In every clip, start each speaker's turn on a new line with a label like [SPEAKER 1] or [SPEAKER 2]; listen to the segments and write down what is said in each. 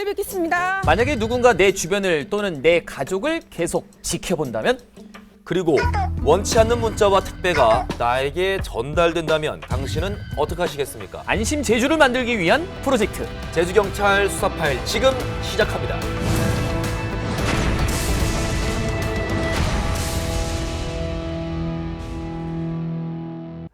[SPEAKER 1] 내일 뵙겠습니다.
[SPEAKER 2] 만약에 누군가 내 주변을 또는 내 가족을 계속 지켜본다면?
[SPEAKER 3] 그리고 원치 않는 문자와 택배가 나에게 전달된다면 당신은 어떻게 하시겠습니까?
[SPEAKER 2] 안심 제주를 만들기 위한 프로젝트.
[SPEAKER 3] 제주경찰 수사 파일 지금 시작합니다.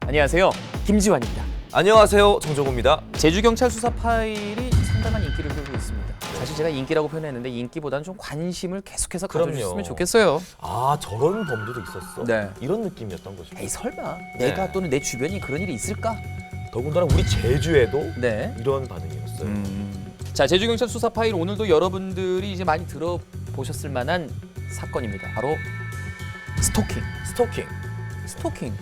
[SPEAKER 2] 안녕하세요. 김지환입니다.
[SPEAKER 3] 안녕하세요. 정종호입니다.
[SPEAKER 2] 제주경찰 수사 파일이 상당한 인기를 끌고 있습니다. 사실 제가 인기라고 표현했는데 인기보다는 좀 관심을 계속해서 가져주셨으면
[SPEAKER 3] 그럼요.
[SPEAKER 2] 좋겠어요.
[SPEAKER 3] 아, 저런 범죄도 있었어?
[SPEAKER 2] 네.
[SPEAKER 3] 이런 느낌이었던 거죠.
[SPEAKER 2] 에이 설마
[SPEAKER 3] 네.
[SPEAKER 2] 내가 또는 내 주변이 그런 일이 있을까?
[SPEAKER 3] 더군다나 우리 제주에도
[SPEAKER 2] 네.
[SPEAKER 3] 이런 반응이었어요.
[SPEAKER 2] 자, 제주경찰 수사 파일 오늘도 여러분들이 이제 많이 들어보셨을 만한 사건입니다. 바로 스토킹.
[SPEAKER 3] 스토킹.
[SPEAKER 2] 스토킹.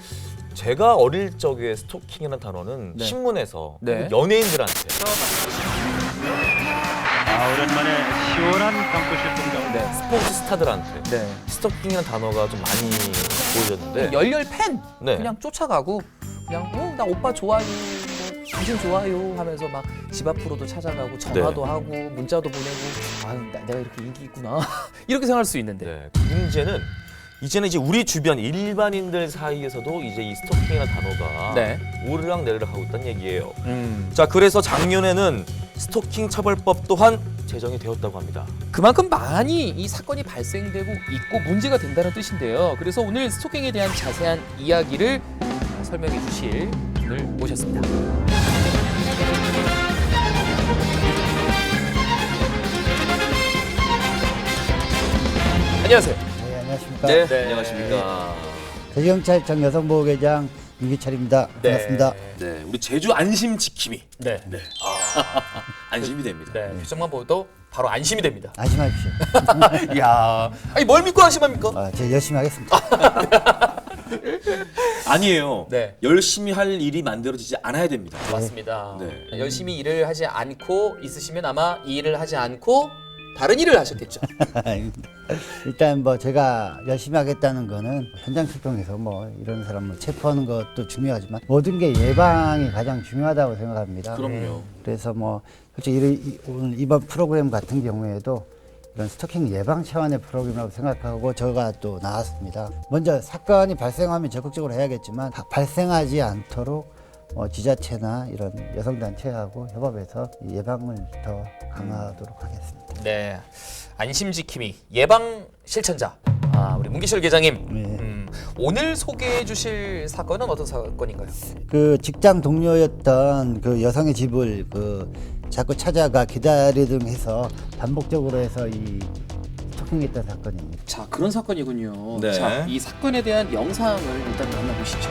[SPEAKER 3] 제가 어릴 적에 스토킹이라는 단어는
[SPEAKER 2] 네.
[SPEAKER 3] 신문에서
[SPEAKER 2] 네.
[SPEAKER 3] 연예인들한테
[SPEAKER 4] 오랜만에 시원한 방구실 동작.
[SPEAKER 2] 네.
[SPEAKER 3] 스포츠 스타들한테
[SPEAKER 2] 네.
[SPEAKER 3] 스토킹이라는 단어가 좀 많이 보여졌는데
[SPEAKER 2] 열렬 팬
[SPEAKER 3] 네.
[SPEAKER 2] 그냥 쫓아가고 그냥 나 오빠 좋아요 뭐, 당신 좋아요 하면서 막 집 앞으로도 찾아가고 전화도 하고 문자도 보내고 내가 이렇게 인기 있구나 이렇게 생각할 수 있는데
[SPEAKER 3] 네. 문제는 이제는 이제 우리 주변 일반인들 사이에서도 이제 이 스토킹이라는 단어가
[SPEAKER 2] 네.
[SPEAKER 3] 오르락내리락 하고 있다는 얘기예요. 자, 그래서 작년에는 스토킹 처벌법 또한 제정이 되었다고 합니다.
[SPEAKER 2] 그만큼 많이 이 사건이 발생되고 있고 문제가 된다는 뜻인데요. 그래서 오늘 스토킹에 대한 자세한 이야기를 설명해 주실 분을 모셨습니다. 안녕하세요.
[SPEAKER 5] 네, 안녕하십니까.
[SPEAKER 3] 네, 안녕하십니까.
[SPEAKER 5] 제주경찰청 여성보호계장 유기철입니다. 반갑습니다.
[SPEAKER 6] 네, 우리 제주 안심 지킴이.
[SPEAKER 2] 네.
[SPEAKER 6] 안심이 됩니다.
[SPEAKER 2] 네. 표정만 보도 바로 안심이 됩니다.
[SPEAKER 5] 안심하십시오.
[SPEAKER 2] 이야. 아니 뭘 믿고 안심합니까?
[SPEAKER 5] 제가 열심히 하겠습니다.
[SPEAKER 6] 아니에요.
[SPEAKER 2] 네.
[SPEAKER 6] 열심히 할 일이 만들어지지 않아야 됩니다.
[SPEAKER 2] 맞습니다.
[SPEAKER 6] 네.
[SPEAKER 2] 열심히 일을 하지 않고 있으시면 아마 이 일을 하지 않고 다른 일을 하셨겠죠.
[SPEAKER 5] 일단 뭐 제가 열심히 하겠다는 거는 현장 출동해서 뭐 이런 사람을 체포하는 것도 중요하지만 모든 게 예방이 가장 중요하다고 생각합니다.
[SPEAKER 6] 그럼요.
[SPEAKER 5] 그래서 뭐 솔직히 오늘 이번 프로그램 같은 경우에도 이런 스토킹 예방 차원의 프로그램이라고 생각하고 저가 또 나왔습니다. 먼저 사건이 발생하면 적극적으로 해야겠지만 발생하지 않도록 지자체나 이런 여성단체하고 협업해서 예방을 더 강화하도록 하겠습니다.
[SPEAKER 2] 네. 안심 지킴이 예방 실천자. 우리 문기철 계장님.
[SPEAKER 5] 네.
[SPEAKER 2] 오늘 소개해 주실 사건은 어떤 사건인가요?
[SPEAKER 5] 그 직장 동료였던 그 여성의 집을 자꾸 찾아가 기다리등 해서 반복적으로 해서 이 스토킹했던 사건입니다.
[SPEAKER 2] 자, 그런 사건이군요.
[SPEAKER 6] 네.
[SPEAKER 2] 자, 이 사건에 대한 영상을 일단 만나보시죠.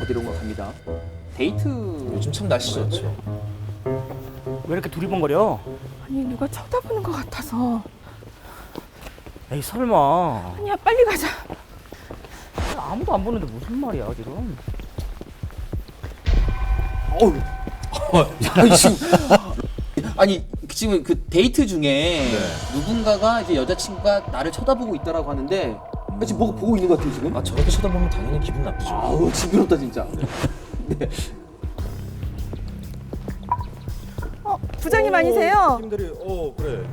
[SPEAKER 2] 어디론가 갑니다. 데이트.
[SPEAKER 3] 요즘 참 날씨 좋죠.
[SPEAKER 4] 왜 이렇게 두리번거려?
[SPEAKER 1] 아니 누가 쳐다보는 것 같아서.
[SPEAKER 4] 에이 설마.
[SPEAKER 1] 아니야 빨리 가자.
[SPEAKER 4] 아무도 안 보는데 무슨 말이야 지금?
[SPEAKER 2] 아니 지금 그 데이트 중에 누군가가 이제 여자친구가 나를 쳐다보고 있다라고 하는데 지금 뭐가 보고 있는 것 같아요 지금?
[SPEAKER 3] 아, 저렇게 쳐다보면 당연히 기분 나쁘죠.
[SPEAKER 2] 아우 징그럽다 진짜. 네.
[SPEAKER 1] 부장님 아니세요?
[SPEAKER 7] 김대리, 그래.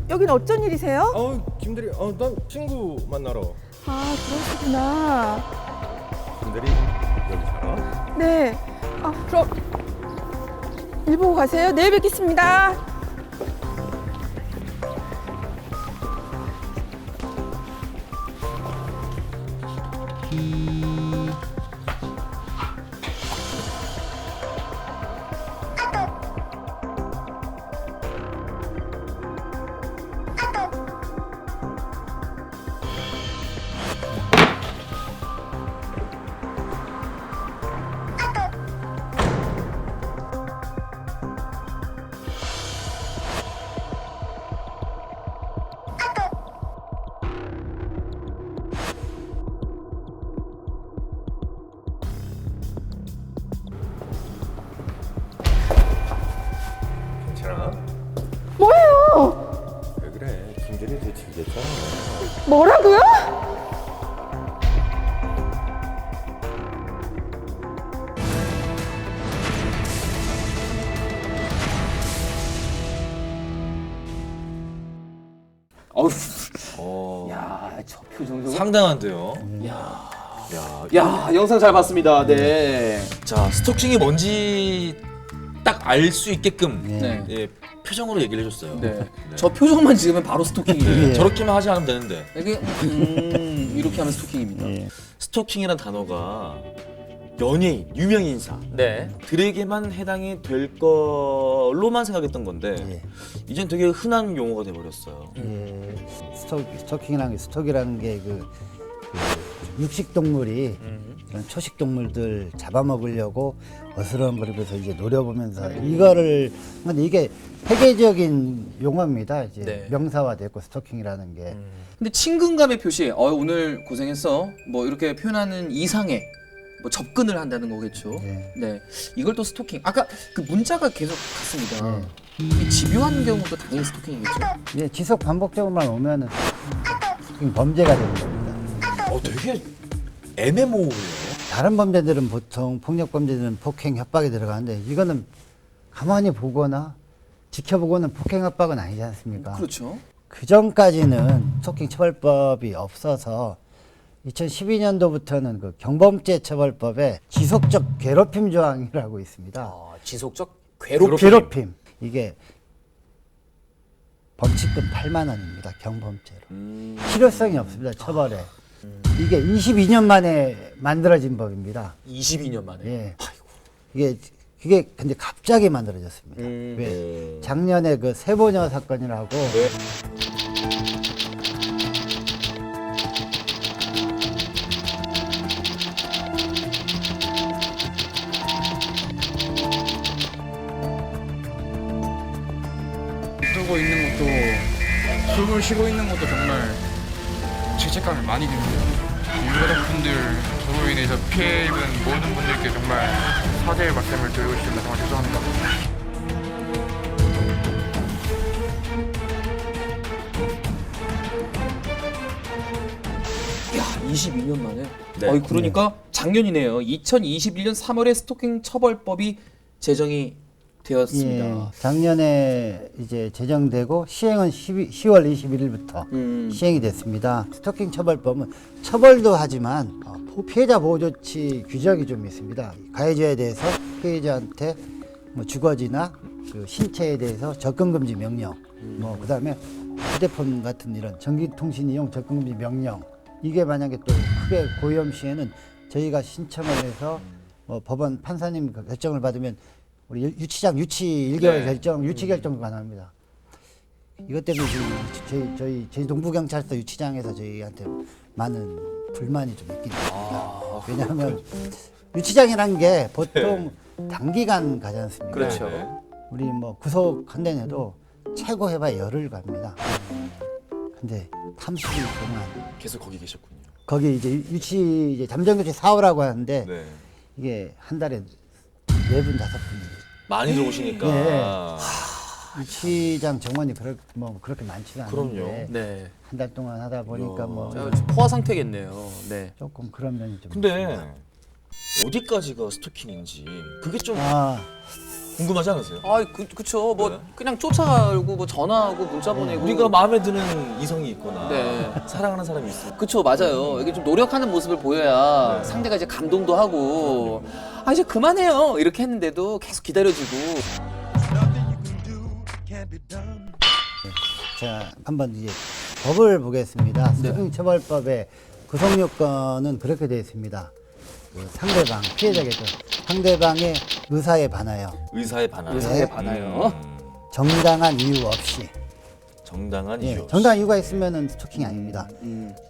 [SPEAKER 1] 여긴 어쩐 일이세요?
[SPEAKER 7] 김대리, 난 친구 만나러.
[SPEAKER 1] 아 그러시구나.
[SPEAKER 7] 김대리, 여기 살아?
[SPEAKER 1] 네. 그럼 일 보고 가세요. 내일 뵙겠습니다.
[SPEAKER 7] 괜찮아?
[SPEAKER 1] 뭐예요?
[SPEAKER 7] 왜 그래? 김대리 대체 이랬잖아.
[SPEAKER 1] 뭐라고요?
[SPEAKER 6] 어,
[SPEAKER 4] 야, 저 표정 저거.
[SPEAKER 6] 상당한데요.
[SPEAKER 4] 야, 영상 잘 봤습니다. 네.
[SPEAKER 6] 자, 스토킹이 뭔지 딱 알 수 있게끔
[SPEAKER 4] 네.
[SPEAKER 6] 예, 표정으로 얘기를 해줬어요.
[SPEAKER 4] 네. 저 표정만 지으면 바로 스토킹이에요.
[SPEAKER 5] 예.
[SPEAKER 6] 저렇게만 하지 않으면 되는데
[SPEAKER 4] 이게 이렇게 하면 스토킹입니다.
[SPEAKER 5] 예.
[SPEAKER 6] 스토킹이란 단어가 연예인, 유명 인사
[SPEAKER 2] 네.
[SPEAKER 6] 들에게만 해당이 될 걸로만 생각했던 건데
[SPEAKER 5] 예.
[SPEAKER 6] 이젠 되게 흔한 용어가 돼버렸어요.
[SPEAKER 5] 예. 스토킹이라는 게 스톡이라는 게 육식 동물이 그런 초식 동물들 잡아먹으려고 어스렁거리면서 이제 노려보면서 이거를 근데 이게 세계적인 용어입니다. 이제
[SPEAKER 2] 네.
[SPEAKER 5] 명사화됐고 스토킹이라는 게
[SPEAKER 4] 근데 친근감의 표시, 오늘 고생했어. 뭐 이렇게 표현하는 이상의 뭐 접근을 한다는 거겠죠.
[SPEAKER 5] 예.
[SPEAKER 4] 네. 이걸 또 스토킹. 아까 그 문자가 계속 갔습니다. 이 집요한 경우도 당연히 스토킹이겠죠.
[SPEAKER 5] 이게 지속 반복적으로만 오면은 스토킹 범죄가 되는 겁니다.
[SPEAKER 6] 되게 애매모호해요.
[SPEAKER 5] 다른 범죄들은 보통 폭력 범죄들은 폭행 협박이 들어가는데 이거는 가만히 보거나 지켜보고는 폭행 협박은 아니지 않습니까?
[SPEAKER 4] 그렇죠.
[SPEAKER 5] 그 전까지는 스토킹 처벌법이 없어서 2012년도부터는 그 경범죄 처벌법에 지속적 괴롭힘 조항이라고 있습니다.
[SPEAKER 2] 지속적
[SPEAKER 5] 괴롭힘. 이게 벌칙금 8만 원입니다. 경범죄로. 실효성이 없습니다. 처벌에. 이게 22년 만에 만들어진 법입니다.
[SPEAKER 2] 22년 만에.
[SPEAKER 5] 예. 그게 근데 갑자기 만들어졌습니다. 왜? 작년에 그 세보녀 사건이라고
[SPEAKER 8] 뜨고 있는 것도 숨을 쉬고 있는 것도 정말 죄책감이 많이 듭니다. 유가족분들 저로 인해서 피해 입은 모든 분들께 정말 사죄의 말씀을 드리고 싶습니다. 정말 죄송합니다.
[SPEAKER 4] 야, 22년 만에.
[SPEAKER 6] 네.
[SPEAKER 4] 그러니까 작년이네요. 2021년 3월에 스토킹 처벌법이 제정이 되었습니다.
[SPEAKER 5] 예, 작년에 이제 제정되고 시행은 10월 21일부터 시행이 됐습니다. 스토킹 처벌법은 처벌도 하지만 피해자 보호 조치 규정이 좀 있습니다. 가해자에 대해서 피해자한테 뭐 주거지나 그 신체에 대해서 접근 금지 명령, 뭐 그다음에 휴대폰 같은 이런 전기통신 이용 접근 금지 명령. 이게 만약에 또 크게 고위험 시에는 저희가 신청을 해서 법원 판사님 결정을 받으면 우리 유치장 유치 1개월 결정, 유치 결정 가능합니다. 이것 때문에 지금 저희 동부경찰서 유치장에서 저희한테 많은 불만이 좀 있긴 합니다. 왜냐하면 유치장이란 게 보통 단기간 가지 않습니까?
[SPEAKER 2] 그렇죠.
[SPEAKER 5] 우리 뭐 구속 한 대내도 최고 해봐야 열흘 갑니다. 근데 30일 동안
[SPEAKER 6] 계속 거기 계셨군요.
[SPEAKER 5] 거기 이제 유치 이제 잠정교체 4호라고 하는데
[SPEAKER 6] 네.
[SPEAKER 5] 이게 한 달에 4분 5분
[SPEAKER 6] 많이 들어오시니까.
[SPEAKER 5] 예. 유치장 정원이 그렇게 많지가 않은데
[SPEAKER 6] 그럼요.
[SPEAKER 2] 네.
[SPEAKER 5] 한 달 동안 하다 보니까 뭐
[SPEAKER 2] 포화 상태겠네요. 네.
[SPEAKER 5] 조금 그런 면이 좀
[SPEAKER 6] 근데
[SPEAKER 5] 있습니다.
[SPEAKER 6] 어디까지가 스토킹인지 그게 좀
[SPEAKER 5] 아,
[SPEAKER 6] 궁금하지 않으세요?
[SPEAKER 2] 그쵸. 뭐
[SPEAKER 6] 네.
[SPEAKER 2] 그냥 쫓아가고 뭐 전화하고 문자 보내고.
[SPEAKER 6] 우리가 마음에 드는 이성이 있거나
[SPEAKER 2] 네.
[SPEAKER 6] 사랑하는 사람이 있으면
[SPEAKER 2] 그쵸, 맞아요. 이게 좀 노력하는 모습을 보여야
[SPEAKER 6] 네.
[SPEAKER 2] 상대가 이제 감동도 하고, 이제 그만해요. 이렇게 했는데도 계속 기다려주고.
[SPEAKER 5] 자 한번 이제 법을 보겠습니다. 스토킹 처벌법의 구성 요건은 그렇게 되어 있습니다. 그 상대방 피해자겠죠. 상대방의 의사에 반하여
[SPEAKER 6] 의사에 반하여.
[SPEAKER 2] 의사에 반하여.
[SPEAKER 5] 정당한 이유 없이
[SPEAKER 6] 정당한
[SPEAKER 5] 예,
[SPEAKER 6] 이유 없이.
[SPEAKER 5] 정당한 이유가 있으면은 스토킹이 아닙니다.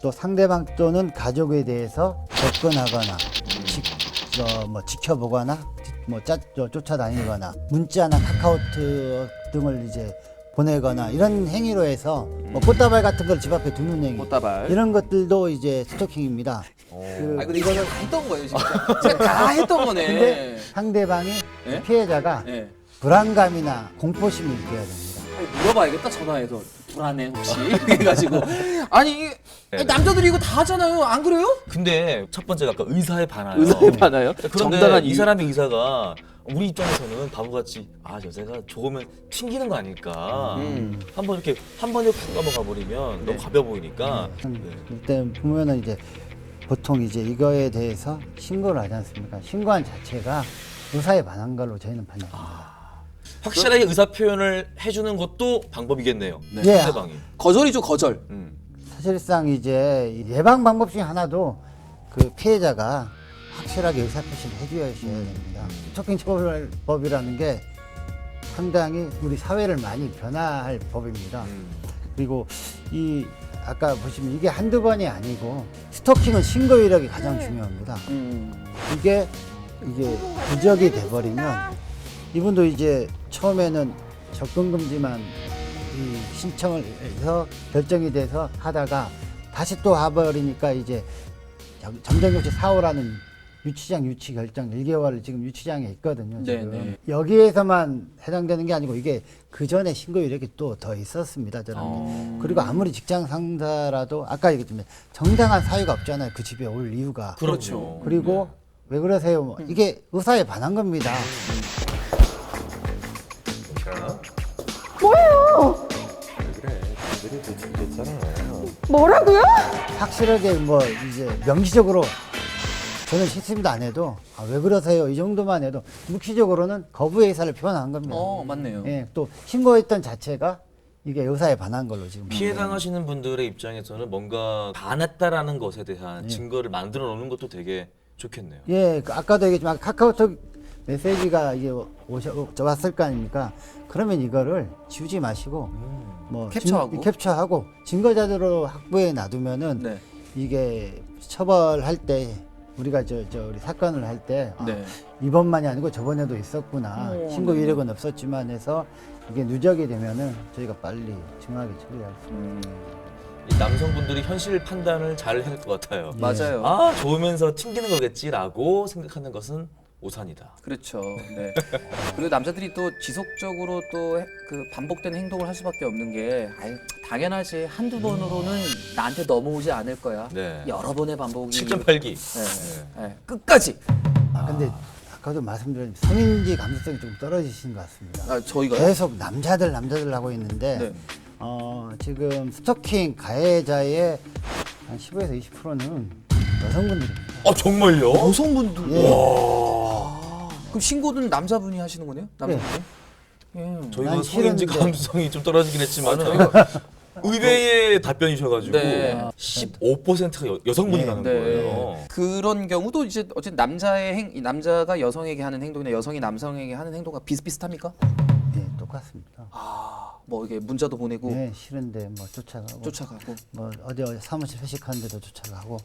[SPEAKER 5] 또 상대방 또는 가족에 대해서 접근하거나 지켜보거나 쫓아다니거나 문자나 카카오톡 등을 이제 보내거나 이런 행위로 해서 꽃다발 같은 걸 집 앞에 두는 행위
[SPEAKER 2] 꽃다발.
[SPEAKER 5] 이런 것들도 이제 스토킹입니다.
[SPEAKER 2] 근데 이거는 다 했던 거예요, 진짜. 제가 다 했던 거네.
[SPEAKER 5] 근데 상대방이
[SPEAKER 2] 예?
[SPEAKER 5] 피해자가
[SPEAKER 2] 예.
[SPEAKER 5] 불안감이나 공포심을 느껴야 됩니다.
[SPEAKER 4] 물어봐야겠다 전화해서 불안해 혹시 해가지고 아니 남자들이 이거 다 하잖아요 안 그래요?
[SPEAKER 3] 근데 첫 번째가 아까 의사에 반하요.
[SPEAKER 4] 의사에 반하요?
[SPEAKER 3] 그런데
[SPEAKER 4] 정당한
[SPEAKER 3] 이
[SPEAKER 4] 이유.
[SPEAKER 3] 사람의 의사가 우리 입장에서는 바보같이 여자가 좋으면 튕기는 거 아닐까. 한번 이렇게 한 번에 훅 넘어가 버리면 너무 가벼워 보이니까.
[SPEAKER 5] 일단 보면은 이제 보통 이제 이거에 대해서 신고를 하지 않습니까? 신고한 자체가 의사에 반한 걸로 저희는 판단합니다.
[SPEAKER 3] 확실하게 의사 표현을 해주는 것도 방법이겠네요.
[SPEAKER 5] 예.
[SPEAKER 3] 상대방이.
[SPEAKER 4] 거절이죠 거절.
[SPEAKER 5] 사실상 이제 예방 방법 중에 하나도 그 피해자가 확실하게 의사 표시를 해주셔야 됩니다. 스토킹 처벌법이라는 게 상당히 우리 사회를 많이 변화할 법입니다. 그리고 이 아까 보시면 이게 한두 번이 아니고 스토킹은 신고 이력이 가장 중요합니다. 이게 부적이 돼버리면 이분도 이제 처음에는 접근 금지만 이 신청을 해서 결정이 돼서 하다가 다시 또 와버리니까 이제 점정교체 4호라는 유치장 유치 결정 1개월을 지금 유치장에 있거든요. 지금.
[SPEAKER 4] 네네.
[SPEAKER 5] 여기에서만 해당되는 게 아니고 이게 그 전에 신고 이력이 또 더 있었습니다. 저는. 그리고 아무리 직장 상사라도 아까 얘기했지만 정당한 사유가 없잖아요. 그 집에 올 이유가.
[SPEAKER 3] 그렇죠.
[SPEAKER 5] 그리고 왜 그러세요? 뭐 이게 의사에 반한 겁니다.
[SPEAKER 7] 괜찮아?
[SPEAKER 1] 뭐예요?
[SPEAKER 7] 왜 그래? 남들이 대충됐잖아.
[SPEAKER 1] 뭐라고요?
[SPEAKER 5] 확실하게 뭐 이제 명시적으로 저는 실습도 안 해도 왜 그러세요? 이 정도만 해도 묵시적으로는 거부의 의사를 표현한 겁니다.
[SPEAKER 4] 맞네요.
[SPEAKER 5] 예, 또 신고했던 자체가 이게 의사에 반한 걸로 지금.
[SPEAKER 3] 피해 당하시는 분들의 입장에서는 뭔가 반했다라는 것에 대한 증거를 만들어 놓는 것도 되게 좋겠네요.
[SPEAKER 5] 예, 그 아까도 얘기했지만 카카오톡 메시지가 이게 왔을 거 아닙니까? 그러면 이거를 지우지 마시고 뭐 캡처하고 증거자료로 확보해 놔두면은
[SPEAKER 4] 네.
[SPEAKER 5] 이게 처벌할 때 우리가 우리 사건을 할 때
[SPEAKER 4] 네.
[SPEAKER 5] 이번만이 아니고 저번에도 있었구나 신고 이력은 없었지만 해서 이게 누적이 되면은 저희가 빨리 중하게 처리할 수 있습니다.
[SPEAKER 3] 이 남성분들이 현실 판단을 잘 해야 될 것 같아요.
[SPEAKER 4] 맞아요.
[SPEAKER 3] 좋으면서 튕기는 거겠지라고 생각하는 것은 오산이다.
[SPEAKER 4] 그렇죠. 네. 그리고 남자들이 또 지속적으로 또 그 반복되는 행동을 할 수밖에 없는 게 당연하지 한두 번으로는 나한테 넘어오지 않을 거야.
[SPEAKER 3] 네.
[SPEAKER 4] 여러 번의 반복이
[SPEAKER 3] 7.8기.
[SPEAKER 4] 네. 끝까지.
[SPEAKER 5] 근데 아까도 말씀드린 성인지 감수성이 좀 떨어지신 것 같습니다.
[SPEAKER 4] 저희가요?
[SPEAKER 5] 계속 남자들 하고 있는데
[SPEAKER 4] 네.
[SPEAKER 5] 지금 스토킹 가해자의 한 15에서 20%는 여성분들입니다.
[SPEAKER 3] 정말요?
[SPEAKER 4] 여성분들.
[SPEAKER 5] 예.
[SPEAKER 4] 그럼 신고는 남자분이 하시는 거네요? 남자분이?
[SPEAKER 3] 저희가
[SPEAKER 5] 난
[SPEAKER 3] 성인지
[SPEAKER 5] 싫은데.
[SPEAKER 3] 감수성이 좀 떨어지긴 했지만은 의외의 답변이셔가지고
[SPEAKER 4] 네.
[SPEAKER 3] 15%가 여성분이 가는 거예요.
[SPEAKER 4] 그런 경우도 이제 어쨌든 남자가 여성에게 하는 행동이나 여성이 남성에게 하는 행동과 비슷비슷합니까?
[SPEAKER 5] 예, 똑같습니다.
[SPEAKER 4] 뭐 이게 문자도 보내고
[SPEAKER 5] 예, 싫은데 뭐 쫓아가고 뭐 어디 사무실 회식하는데도 쫓아가고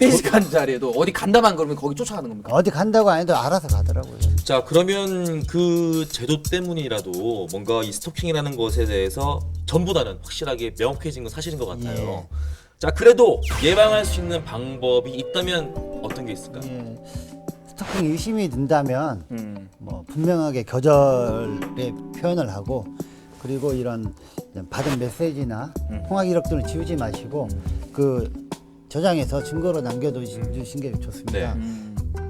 [SPEAKER 4] 회식한 자리에도 어디 간다만 그러면 거기 쫓아가는 겁니까?
[SPEAKER 5] 어디 간다고 안 해도 알아서 가더라고요.
[SPEAKER 3] 자, 그러면 그 제도 때문이라도 뭔가 이 스토킹이라는 것에 대해서 전보다는 확실하게 명확해진 건 사실인 것 같아요.
[SPEAKER 5] 예.
[SPEAKER 3] 자, 그래도 예방할 수 있는 방법이 있다면 어떤 게 있을까요?
[SPEAKER 5] 예, 스토킹 의심이 든다면
[SPEAKER 4] 음.
[SPEAKER 5] 뭐 분명하게 거절의 표현을 하고 그리고 이런 받은 메시지나 통화 기록들을 지우지 마시고 그 저장해서 증거로 남겨두신 게 좋습니다.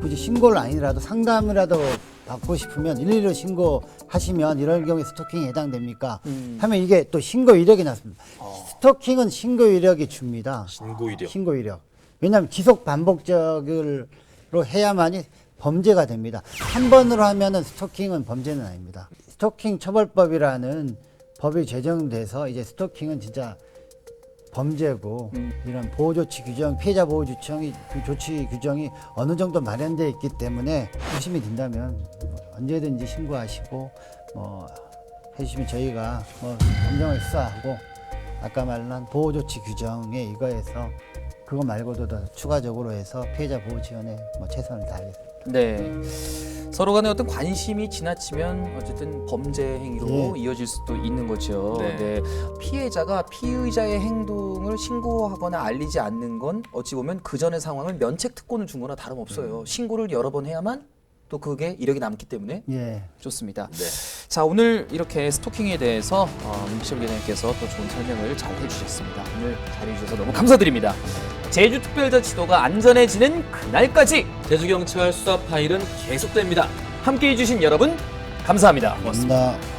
[SPEAKER 5] 굳이 신고를 아니라도 상담이라도 받고 싶으면 112로 신고하시면 이럴 경우에 스토킹에 해당됩니까? 하면 이게 또 신고 이력이 났습니다. 스토킹은 신고 이력이 줍니다.
[SPEAKER 3] 신고 이력.
[SPEAKER 5] 신고 이력. 왜냐하면 지속 반복적으로 해야만이 범죄가 됩니다. 한 번으로 하면은 스토킹은 범죄는 아닙니다. 스토킹 처벌법이라는 법이 제정돼서 이제 스토킹은 진짜 범죄고 이런 보호조치 규정, 피해자 보호조치 조치 규정이 어느 정도 마련되어 있기 때문에 의심이 든다면 언제든지 신고하시고 뭐 해주시면 저희가 뭐 엄정하게 수사하고 아까 말한 보호조치 규정에 이거에서 그거 말고도 더 추가적으로 해서 피해자 보호 지원에 뭐 최선을 다하겠습니다.
[SPEAKER 4] 네. 서로 간에 어떤 관심이 지나치면 어쨌든 범죄 행위로 이어질 수도 있는 거죠.
[SPEAKER 3] 네.
[SPEAKER 4] 피해자가 피의자의 행동을 신고하거나 알리지 않는 건 어찌 보면 그 전의 상황을 면책 특권을 준 거나 다름없어요. 신고를 여러 번 해야만 또 그게 이력이 남기 때문에
[SPEAKER 5] 예.
[SPEAKER 4] 좋습니다.
[SPEAKER 3] 네.
[SPEAKER 4] 자, 오늘 이렇게 스토킹에 대해서 문기철 기자님께서 또 좋은 설명을 잘 해주셨습니다. 오늘 자리해주셔서 너무 감사드립니다. 제주특별자치도가 안전해지는 그날까지
[SPEAKER 6] 제주경찰 수사 파일은 계속됩니다.
[SPEAKER 4] 함께해 주신 여러분 감사합니다.
[SPEAKER 5] 고맙습니다.